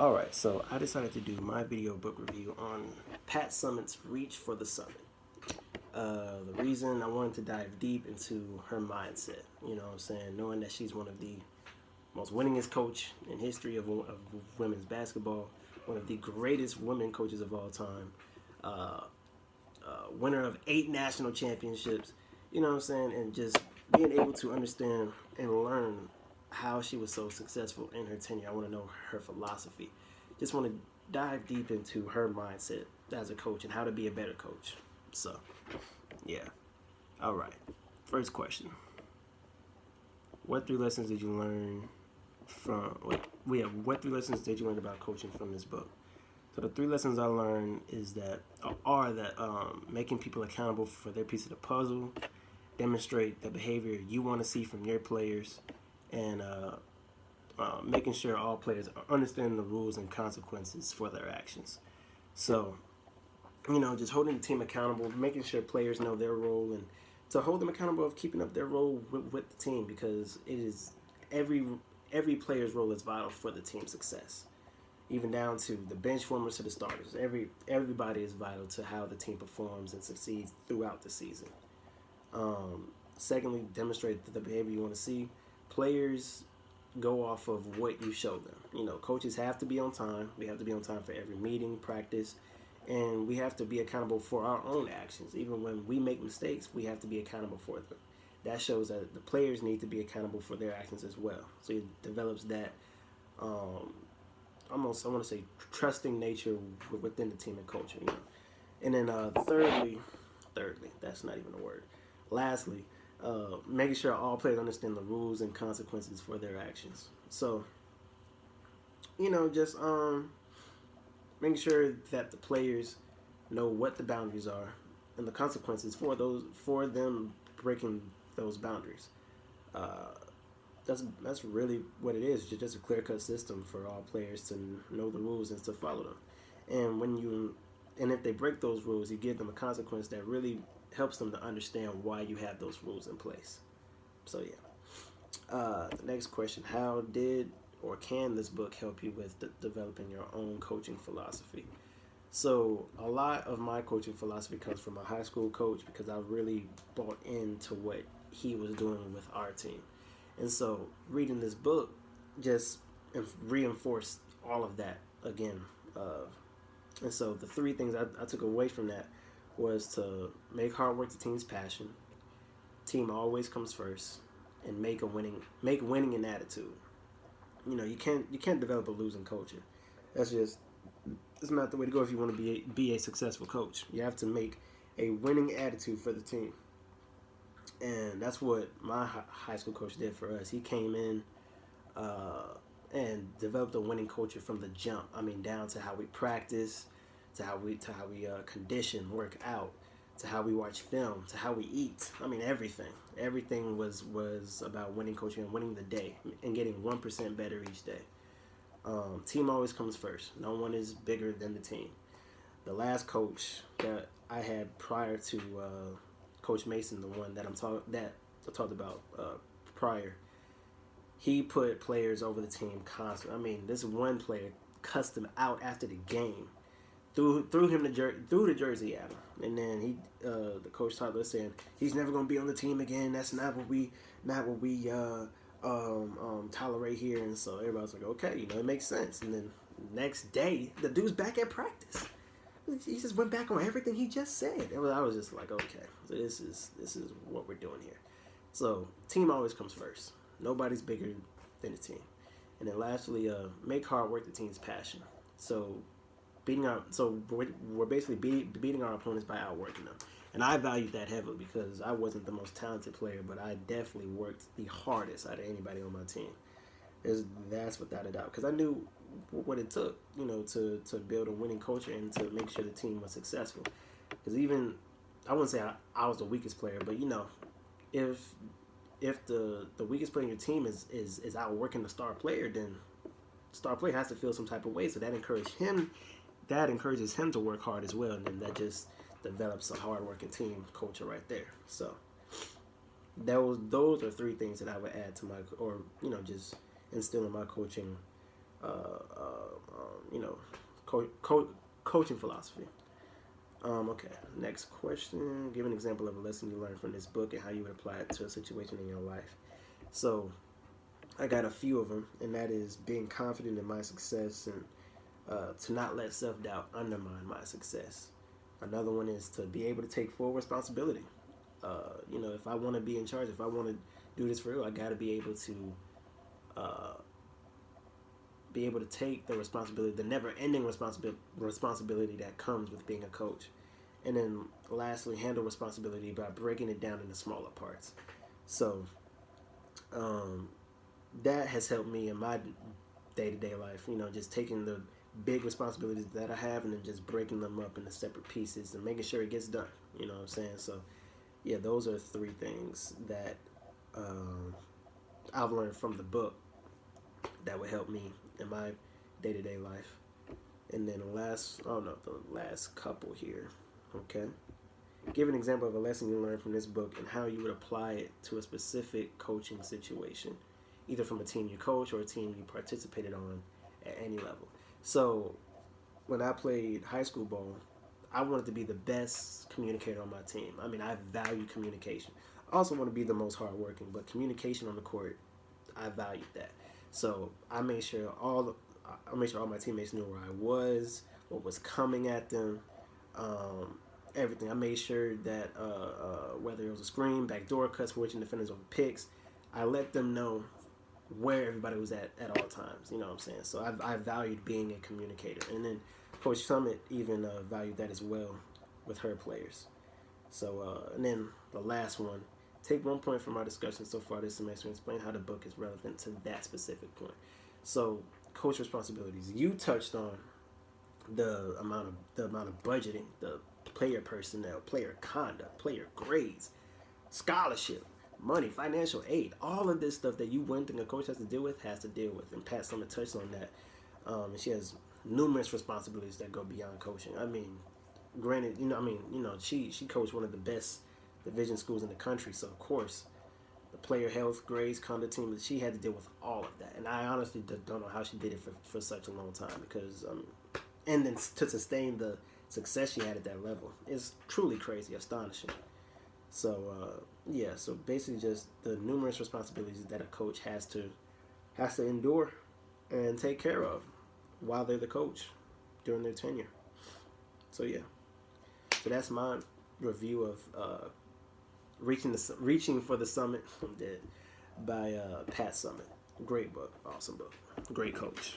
Alright, so I decided to do my video book review on Pat Summitt's Reach for the Summit. The reason I wanted to dive deep into her mindset, you know what I'm saying, knowing that she's one of the most winningest coach in history of women's basketball, one of the greatest women coaches of all time, uh, winner of 8 national championships, you know what I'm saying, and just being able to understand and learn how she was so successful in her tenure. I want to know her philosophy. Just want to dive deep into her mindset as a coach and how to be a better coach. So, yeah. All right. First question. What 3 lessons did you learn from what 3 lessons did you learn about coaching from this book? So the 3 lessons I learned is that are that making people accountable for their piece of the puzzle, demonstrate the behavior you want to see from your players, and making sure all players understand the rules and consequences for their actions. So, just holding the team accountable, making sure players know their role, and to hold them accountable of keeping up their role with the team, because it is every every player's role is vital for the team's success, even down to the bench warmers to the starters. Everybody is vital to how the team performs and succeeds throughout the season. Secondly, demonstrate the behavior you want to see. Players go off of what you show them. Coaches have to be on time. We have to be on time for every meeting, practice, and we have to be accountable for our own actions. Even when we make mistakes, we have to be accountable for them. That shows that the players need to be accountable for their actions as well. So it develops that almost, I want to say, trusting nature within the team and culture. And then thirdly, that's not even a word. Lastly, making sure all players understand the rules and consequences for their actions. So, just making sure that the players know what the boundaries are and the consequences for them breaking those boundaries. Uh, that's really what it is. Just a clear cut system for all players to know the rules and to follow them. And if they break those rules, you give them a consequence that really helps them to understand why you have those rules in place. So yeah. The next question: how did or can this book help you with developing your own coaching philosophy? So a lot of my coaching philosophy comes from a high school coach, because I really bought into what he was doing with our team. And so reading this book just reinforced all of that again. And so the 3 things I took away from that was to make hard work the team's passion, team always comes first, and make winning an attitude. You can't develop a losing culture. That's just it's not the way to go if you want to be a successful coach. You have to make a winning attitude for the team, and that's what my high school coach did for us. He came in uh, and developed a winning culture from the jump. I mean, down to how we practice, to how we condition, work out, to how we watch film, to how we eat. I mean, everything. Everything was about winning culture and winning the day and getting 1% better each day. Team always comes first. No one is bigger than the team. The last coach that I had prior to Coach Mason, the one that I talked about prior, he put players over the team constantly. I mean, this one player cussed him out after the game, threw the jersey at him, and then the coach talked to us saying he's never going to be on the team again. That's not what we tolerate here. And so everybody's like, okay, it makes sense. And then next day, the dude's back at practice. He just went back on everything he just said. I was just like, okay, so this is what we're doing here. So team always comes first. Nobody's bigger than the team. And then lastly, make hard work the team's passion. So we're basically beating our opponents by outworking them. And I valued that heavily because I wasn't the most talented player, but I definitely worked the hardest out of anybody on my team. That's without a doubt, because I knew what it took, to build a winning culture and to make sure the team was successful. Because even I wouldn't say I was the weakest player, but if the weakest player in your team is outworking the star player, then the star player has to feel some type of way. So that encourages him to work hard as well, and then that just develops a hard-working team culture right there. So those are 3 things that I would add to my, or just instill in my coaching coaching philosophy. Okay, next question. Give an example of a lesson you learned from this book and how you would apply it to a situation in your life. So, I got a few of them, and that is being confident in my success and to not let self doubt undermine my success. Another one is to be able to take full responsibility. If I want to be in charge, if I want to do this for real, I got to uh, be able to take the responsibility, the never-ending responsibility that comes with being a coach. And then lastly, handle responsibility by breaking it down into smaller parts. So um, that has helped me in my day-to-day life. Just taking the big responsibilities that I have and then just breaking them up into separate pieces and making sure it gets done. You know what I'm saying? So yeah, those are three things that um, I've learned from the book that would help me in my day-to-day life. And then the last couple here. Okay. Give an example of a lesson you learned from this book and how you would apply it to a specific coaching situation, either from a team you coach or a team you participated on at any level. So when I played high school ball, I wanted to be the best communicator on my team. I mean, I value communication. I also want to be the most hardworking, but communication on the court, I valued that. So I made sure all my teammates knew where I what was coming at them, everything. I made sure that whether it was a screen, backdoor cuts, switching defenders over picks, I let them know where everybody was at all times. You know what I'm saying? So I valued being a communicator, and then Coach Summit even valued that as well with her players. So and then the last one, take 1 point from our discussion so far this semester and explain how the book is relevant to that specific point. So coach responsibilities. You touched on the amount of budgeting, the player personnel, player conduct, player grades, scholarship, money, financial aid, all of this stuff that you wouldn't think a coach has to deal with, and Pat Summitt touched on that. And she has numerous responsibilities that go beyond coaching. I mean, granted, she coached one of the best division schools in the country, so of course, the player health, grades, conduct team, she had to deal with all of that. And I honestly don't know how she did it for such a long time because, and then to sustain the success she had at that level is truly crazy, astonishing. So so basically just the numerous responsibilities that a coach has to endure and take care of while they're the coach during their tenure. So yeah, so that's my review of reaching for the summit. I'm dead by Pat Summitt. Great book, awesome book, great coach.